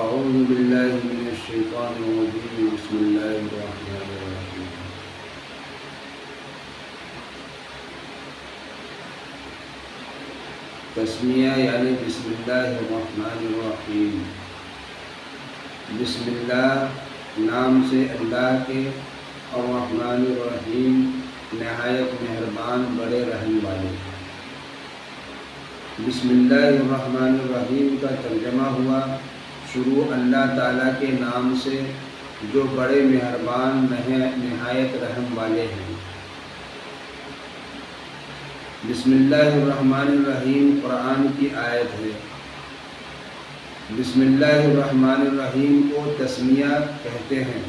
أعوذ بالله من الشيطان الرجيم بسم الله الرحمن الرحيم تسمیہ یعنی بسم اللہ الرحمن الرحیم۔ بسم اللہ نام سے اللہ کے، اور رحمن الرحیم نہایت مہربان بڑے رحم والے۔ بسم اللہ الرحمن الرحیم کا ترجمہ ہوا شروع اللہ تعالیٰ کے نام سے جو بڑے مہربان نہایت رحم والے ہیں۔ بسم اللہ الرحمن الرحیم قرآن کی آیت ہے۔ بسم اللہ الرحمن الرحیم کو تسمیہ کہتے ہیں۔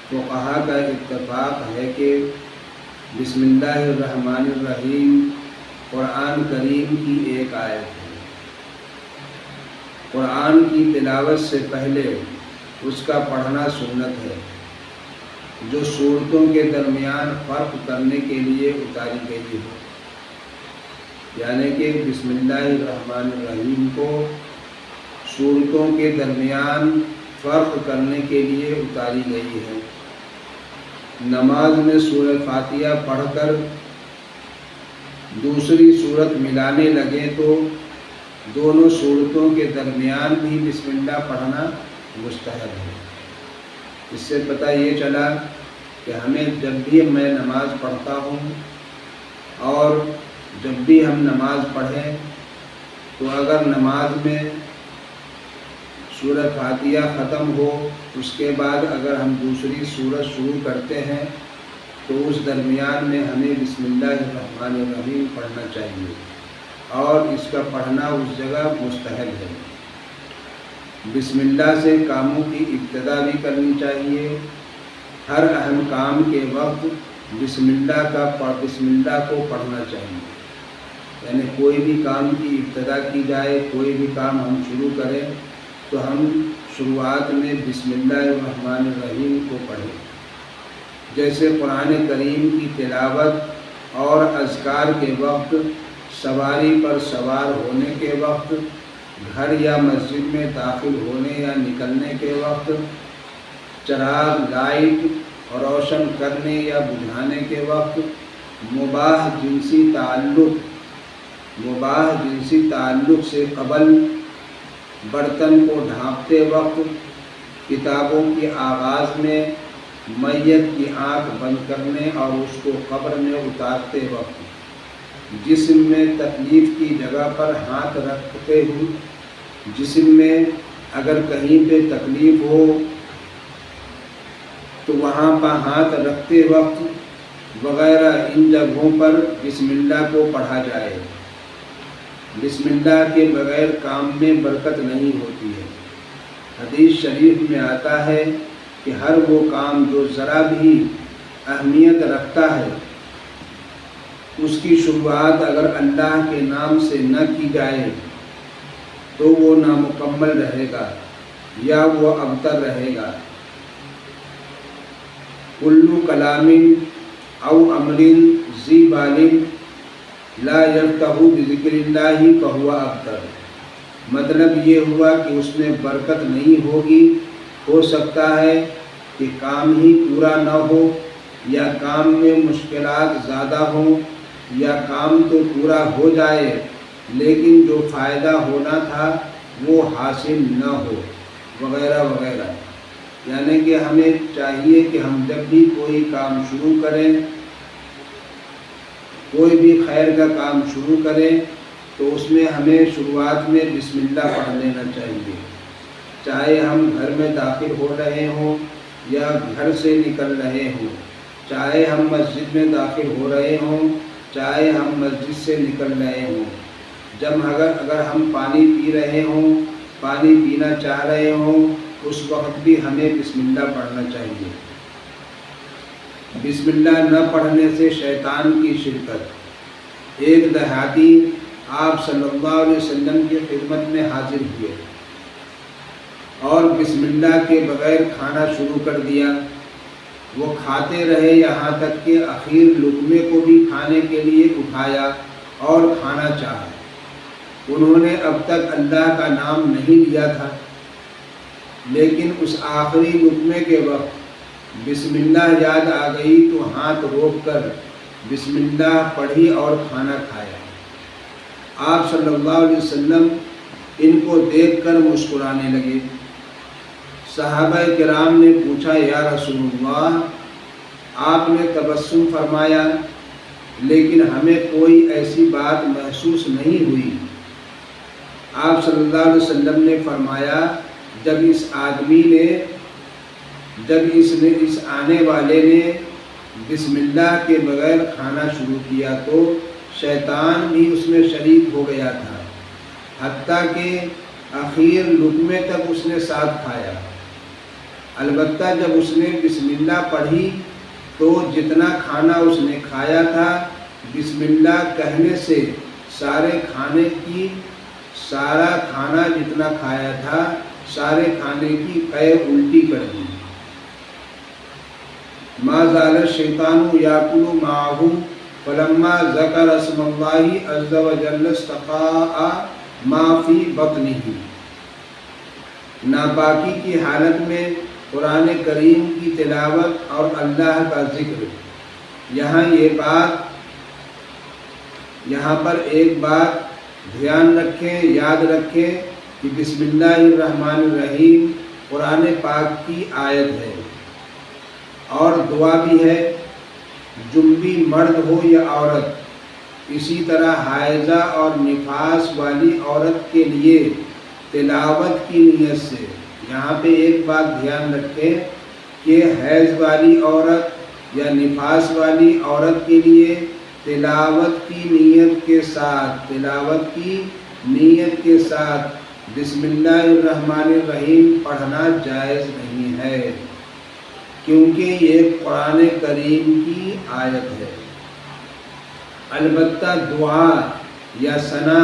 فقہا کا اتفاق ہے کہ بسم اللہ الرحمن الرحیم قرآن کریم کی ایک آیت ہے۔ قرآن کی تلاوت سے پہلے اس کا پڑھنا سنت ہے، جو سورتوں کے درمیان فرق کرنے کے لیے اتاری گئی ہے، یعنی کہ بسم اللہ الرحمن الرحیم کو سورتوں کے درمیان فرق کرنے کے لیے اتاری گئی ہے۔ نماز میں سورہ فاتحہ پڑھ کر دوسری سورت ملانے لگے تو دونوں سورتوں کے درمیان بھی بسم اللہ پڑھنا مستحب ہے۔ اس سے پتہ یہ چلا کہ ہمیں جب بھی میں نماز پڑھتا ہوں اور جب بھی ہم نماز پڑھیں تو اگر نماز میں سورہ فاتحہ ختم ہو، اس کے بعد اگر ہم دوسری سورت شروع کرتے ہیں تو اس درمیان میں ہمیں بسم اللہ الرحمن الرحیم پڑھنا چاہیے، اور اس کا پڑھنا اس جگہ مستحب ہے۔ بسم اللہ سے کاموں کی ابتدا بھی کرنی چاہیے۔ ہر اہم کام کے وقت بسم اللہ کو پڑھنا چاہیے، یعنی کوئی بھی کام کی ابتدا کی جائے، کوئی بھی کام ہم شروع کریں تو ہم شروعات میں بسم اللہ الرحمن الرحیم کو پڑھیں۔ جیسے قرآن کریم کی تلاوت اور اذکار کے وقت، سواری پر سوار ہونے کے وقت، گھر یا مسجد میں داخل ہونے یا نکلنے کے وقت، چراغ لائٹ روشن کرنے یا بجھانے کے وقت، مباح جنسی تعلق سے قبل، برتن کو ڈھانپتے وقت، کتابوں کے آغاز میں، میت کی آنکھ بند کرنے اور اس کو قبر میں اتارتے وقت، جسم میں تکلیف کی جگہ پر ہاتھ رکھتے ہوئے، جسم میں اگر کہیں پہ تکلیف ہو تو وہاں پر ہاتھ رکھتے وقت وغیرہ ان جگہوں پر بسم اللہ کو پڑھا جائے۔ بسم اللہ کے بغیر کام میں برکت نہیں ہوتی ہے۔ حدیث شریف میں آتا ہے کہ ہر وہ کام جو ذرا بھی اہمیت رکھتا ہے اس کی شروعات اگر اللہ کے نام سے نہ کی جائے تو وہ نامکمل رہے گا یا وہ ابتر رہے گا۔ کلو کلام او امر ذی بال لا یفتح بذکر اللہ فہو ابتر، مطلب یہ ہوا کہ اس میں برکت نہیں ہوگی۔ ہو سکتا ہے کہ کام ہی پورا نہ ہو، یا کام میں مشکلات زیادہ ہوں، یا کام تو پورا ہو جائے لیکن جو فائدہ ہونا تھا وہ حاصل نہ ہو، وغیرہ وغیرہ۔ یعنی کہ ہمیں چاہیے کہ ہم جب بھی کوئی کام شروع کریں، کوئی بھی خیر کا کام شروع کریں تو اس میں ہمیں شروعات میں بسم اللہ پڑھ لینا چاہیے، چاہے ہم گھر میں داخل ہو رہے ہوں یا گھر سے نکل رہے ہوں، چاہے ہم مسجد میں داخل ہو رہے ہوں، چاہے ہم مسجد سے نکل رہے ہوں۔ جب اگر ہم پانی پی رہے ہوں، پانی پینا چاہ رہے ہوں، اس وقت بھی ہمیں بسم اللہ پڑھنا چاہیے۔ بسم اللہ نہ پڑھنے سے شیطان کی شرکت۔ ایک دیہاتی آپ صلی اللہ علیہ وسلم کی خدمت میں حاضر ہوئے اور بسم اللہ کے بغیر کھانا شروع کر دیا۔ وہ کھاتے رہے یہاں تک کہ آخر لقمے کو بھی کھانے کے لیے اٹھایا اور کھانا چاہا۔ انہوں نے اب تک اللہ کا نام نہیں لیا تھا، لیکن اس آخری لقمے کے وقت بسم اللہ یاد آ گئی تو ہاتھ روک کر بسم اللہ پڑھی اور کھانا کھایا۔ آپ صلی اللہ علیہ وسلم ان کو دیکھ کر مسکرانے لگے۔ صحابہ کرام نے پوچھا، یا رسول اللہ، آپ نے تبسم فرمایا لیکن ہمیں کوئی ایسی بات محسوس نہیں ہوئی۔ آپ صلی اللہ علیہ وسلم نے فرمایا، جب اس آنے والے نے بسم اللہ کے بغیر کھانا شروع کیا تو شیطان بھی اس میں شریک ہو گیا تھا، حتیٰ کہ آخر لقمے تک اس نے ساتھ کھایا۔ البتہ جب اس نے بسم اللہ پڑھی تو جتنا کھانا اس نے کھایا تھا، بسم اللہ کہنے سے سارا کھانا جتنا کھایا تھا، سارے کھانے کی قے الٹی کر دی۔ ما زال الشیطان یاکل معہ فلما ذکر اسم اللہ عز وجل استقاء ما فی بطنہ۔ ناپاکی کی حالت میں قرآن کریم کی تلاوت اور اللہ کا ذکر۔ یہاں پر ایک بات دھیان رکھیں، یاد رکھیں کہ بسم اللہ الرحمن الرحیم قرآن پاک کی آیت ہے اور دعا بھی ہے۔ جنبی مرد ہو یا عورت، اسی طرح حائضہ اور نفاس والی عورت کے لیے تلاوت کی نیت سے، یہاں پہ ایک بات دھیان رکھیں کہ حیض والی عورت یا نفاس والی عورت کے لیے تلاوت کی نیت کے ساتھ بسم اللہ الرحمن الرحیم پڑھنا جائز نہیں ہے، کیونکہ یہ قرآن کریم کی آیت ہے۔ البتہ دعا یا ثنا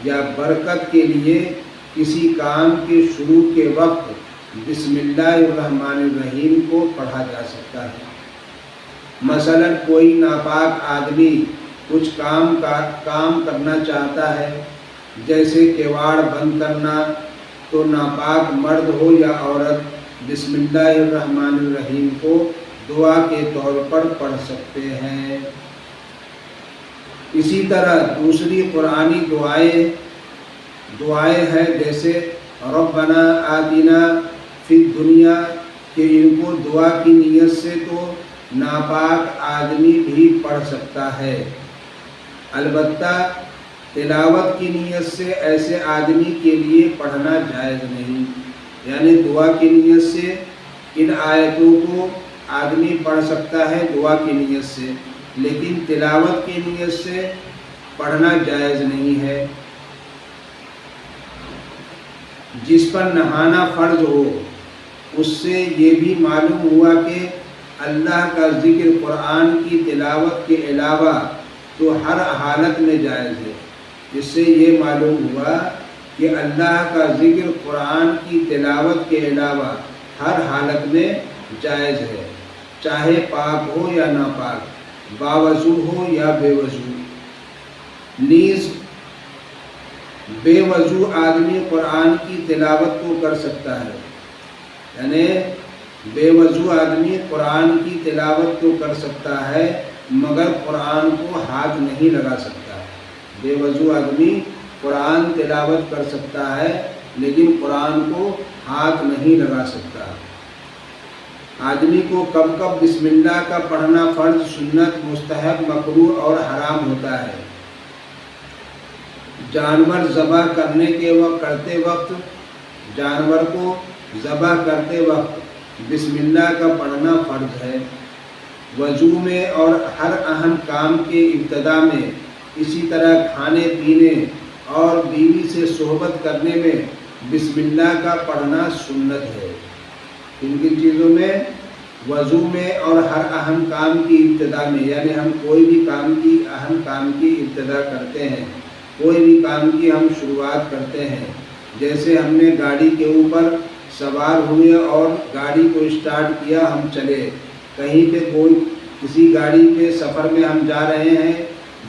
یا برکت کے لیے کسی کام کے شروع کے وقت بسم اللہ الرحمن الرحیم کو پڑھا جا سکتا ہے۔ مثلا کوئی ناپاک آدمی کچھ کام کرنا چاہتا ہے، جیسے کیواڑ بند کرنا، تو ناپاک مرد ہو یا عورت بسم اللہ الرحمن الرحیم کو دعا کے طور پر پڑھ سکتے ہیں۔ اسی طرح دوسری قرآنی دعائیں ہیں، جیسے ربنا آتنا فی الدنیا، کہ ان کو دعا کی نیت سے تو ناپاک آدمی بھی پڑھ سکتا ہے، البتہ تلاوت کی نیت سے ایسے آدمی کے لیے پڑھنا جائز نہیں۔ یعنی دعا کی نیت سے ان آیتوں کو آدمی پڑھ سکتا ہے دعا کی نیت سے، لیکن تلاوت کی نیت سے پڑھنا جائز نہیں ہے۔ جس پر نہانا فرض ہو، اس سے یہ بھی معلوم ہوا کہ اللہ کا ذکر قرآن کی تلاوت کے علاوہ تو ہر حالت میں جائز ہے۔ اس سے یہ معلوم ہوا کہ اللہ کا ذکر قرآن کی تلاوت کے علاوہ ہر حالت میں جائز ہے، چاہے پاک ہو یا ناپاک، باوضو ہو یا بے وضو۔ نیز بے وضو آدمی قرآن کی تلاوت کو کر سکتا ہے، یعنی بے وضو آدمی قرآن کی تلاوت کو کر سکتا ہے مگر قرآن کو ہاتھ نہیں لگا سکتا۔ بے وضو آدمی قرآن تلاوت کر سکتا ہے لیکن قرآن کو ہاتھ نہیں لگا سکتا۔ آدمی کو کب کب بسم اللہ کا پڑھنا فرض، سنت، مستحب، مکروہ اور حرام ہوتا ہے۔ جانور ذبح کرتے وقت بسم اللہ کا پڑھنا فرض ہے۔ وضو میں اور ہر اہم کام کے ابتدا میں، اسی طرح کھانے پینے اور بیوی سے صحبت کرنے میں بسم اللہ کا پڑھنا سنت ہے۔ ان کی چیزوں میں، وضو میں اور ہر اہم کام کی ابتدا میں، یعنی ہم کوئی بھی اہم کام کی ابتدا کرتے ہیں، کوئی بھی کام کی ہم شروعات کرتے ہیں، جیسے ہم نے گاڑی کے اوپر سوار ہوئے اور گاڑی کو اسٹارٹ کیا، ہم چلے کہیں پہ، کسی گاڑی پہ سفر میں ہم جا رہے ہیں،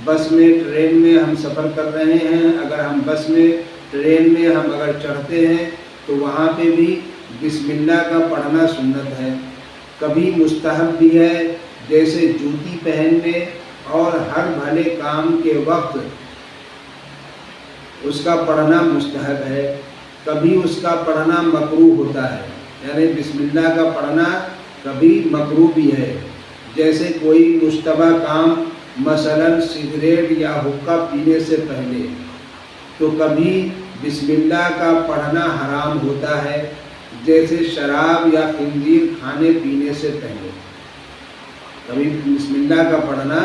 بس میں ٹرین میں ہم سفر کر رہے ہیں، اگر ہم بس میں ٹرین میں ہم اگر چڑھتے ہیں تو وہاں پہ بھی بسم اللہ کا پڑھنا سنت ہے۔ کبھی مستحب بھی ہے، جیسے جوتی پہننے اور ہر بھلے کام کے وقت اس کا پڑھنا مستحب ہے۔ کبھی اس کا پڑھنا مکروہ ہوتا ہے، یعنی بسم اللہ کا پڑھنا کبھی مکروہ بھی ہے، جیسے کوئی مشتبہ کام مثلاً سگریٹ یا حقہ پینے سے پہلے، تو کبھی بسم اللہ کا پڑھنا حرام ہوتا ہے، جیسے شراب یا خنزیر کھانے پینے سے پہلے۔ کبھی بسم اللہ کا پڑھنا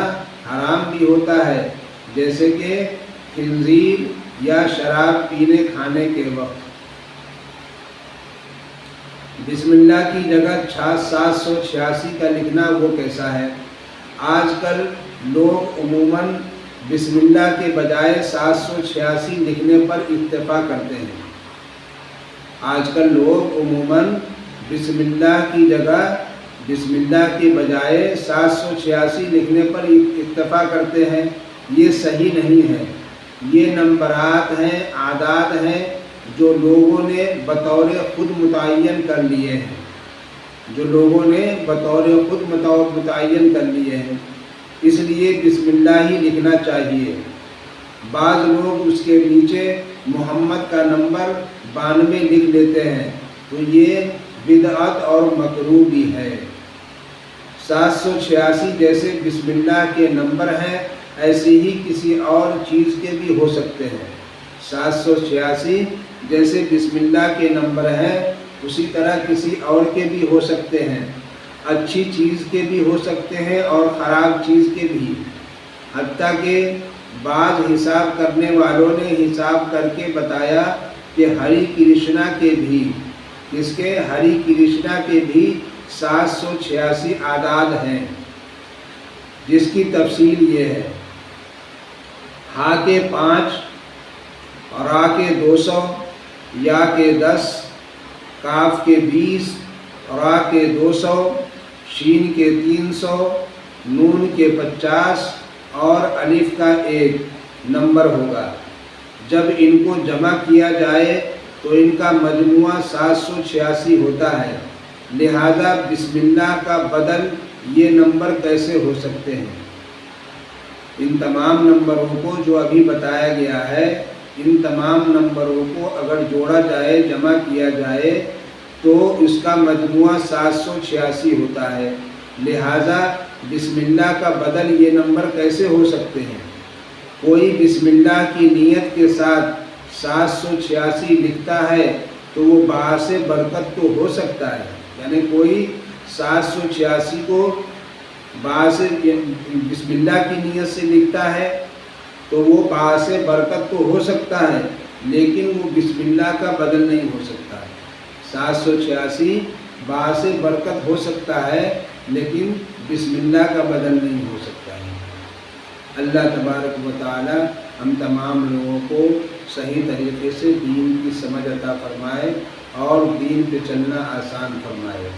حرام بھی ہوتا ہے، جیسے کہ خنزیر یا شراب پینے کھانے کے وقت۔ بسم اللہ کی جگہ 786 کا لکھنا وہ کیسا ہے؟ آج کل لوگ عموماً بسم اللہ کے بجائے 786 لکھنے پر اکتفا کرتے ہیں۔ آج کل لوگ عموماً بسم اللہ کی جگہ بسم اللہ کے بجائے 786 لکھنے پر اکتفا کرتے ہیں۔ یہ صحیح نہیں ہے۔ یہ نمبرات ہیں، اعداد ہیں جو لوگوں نے بطور خود متعین کر لیے ہیں، جو لوگوں نے بطور خود متعین کر لیے ہیں، اس لیے بسم اللہ ہی لکھنا چاہیے۔ بعض لوگ اس کے نیچے محمد کا نمبر 92 لکھ لیتے ہیں، تو یہ بدعت اور مکروہ بھی ہے۔ 786 جیسے بسم اللہ کے نمبر ہیں، ایسے ہی کسی اور چیز کے بھی ہو سکتے ہیں۔ 786 جیسے بسم اللہ کے نمبر ہیں، اسی طرح کسی اور کے بھی ہو سکتے ہیں، اچھی چیز کے بھی ہو سکتے ہیں اور خراب چیز کے بھی۔ حتیٰ کہ بعض حساب کرنے والوں نے حساب کر کے بتایا کہ ہری کرشنا کے بھی، اس کے ہری کرشنا کے بھی 786 اعداد ہیں، جس کی تفصیل یہ ہے: ہا کے 5، را کے 200، یا کے 10، کاف کے 20، را کے 200، شین کے 300، نون کے 50 اور الف کا 1 نمبر ہوگا۔ جب ان کو جمع کیا جائے تو ان کا مجموعہ 786 ہوتا ہے، لہذا بسم اللہ کا بدل یہ نمبر کیسے ہو سکتے ہیں؟ ان تمام نمبروں کو جو ابھی بتایا گیا ہے، ان تمام نمبروں کو اگر جوڑا جائے، جمع کیا جائے تو اس کا مجموعہ 786 ہوتا ہے، لہذا بسم اللہ کا بدل یہ نمبر کیسے ہو سکتے ہیں؟ کوئی بسم اللہ کی نیت کے ساتھ 786 لکھتا ہے تو وہ باعث برکت تو ہو سکتا ہے، یعنی کوئی 786 کو باعث بسم اللہ کی نیت سے لکھتا ہے تو وہ باعث برکت تو ہو سکتا ہے، لیکن وہ بسم اللہ کا بدل نہیں ہو سکتا ہے۔ 786 باعث برکت ہو سکتا ہے، لیکن بسم اللہ کا بدل نہیں ہو سکتا ہے۔ اللہ تبارک و تعالی ہم تمام لوگوں کو صحیح طریقے سے دین کی سمجھ عطا فرمائے اور دین پہ چلنا آسان فرمائے۔